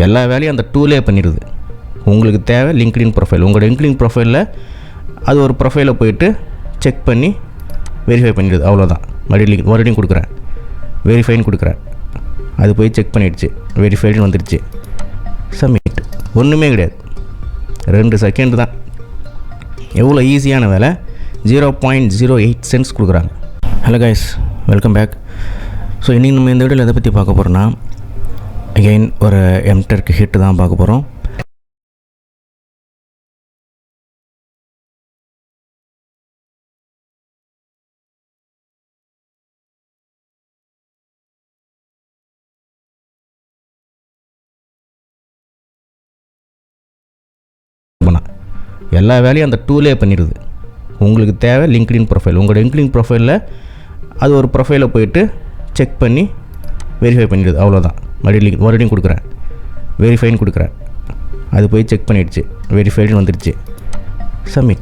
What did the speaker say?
எல்லா வேலையும் அந்த டூலே பண்ணிடுது. உங்களுக்கு தேவை லிங்க்டின் ப்ரொஃபைல். உங்களோட லிங்க்டின் ப்ரொஃபைலில் அது ஒரு ப்ரொஃபைலை போயிட்டு செக் பண்ணி வெரிஃபை பண்ணிடுது. அவ்வளோதான். மறுபடியும் கொடுக்குறேன், வெரிஃபைன்னு கொடுக்குறேன். அது போய் செக் பண்ணிடுச்சு, வெரிஃபைடுன்னு வந்துடுச்சு. சப்மிட். ஒன்றுமே கிடையாது, 2 செகண்ட் தான். எவ்வளோ ஈஸியான வேலை. 0.08 சென்ட்ஸ் கொடுக்குறாங்க. Hello guys, welcome back. So இன்றைக்கி நம்ம இந்த வீடியோவில் எதை பற்றி பார்க்க போகிறோன்னா, அகெயின் ஒரு எம்டெக் ஹிட்டு தான் பார்க்க போகிறோம். எல்லா வேலையும் அந்த டூலே பண்ணிடுது. உங்களுக்கு தேவை லிங்க்டின் ப்ரொஃபைல். உங்களோட லிங்க்டின் ப்ரொஃபைலில் அது ஒரு ப்ரொஃபைலை போயிட்டு செக் பண்ணி வெரிஃபை பண்ணிடுது. அவ்வளோதான். மறுபடியும் கொடுக்குறேன், வெரிஃபைன்னு கொடுக்குறேன். அது போய் செக் பண்ணிடுச்சு, வெரிஃபைடுன்னு வந்துடுச்சு. சப்மிட்.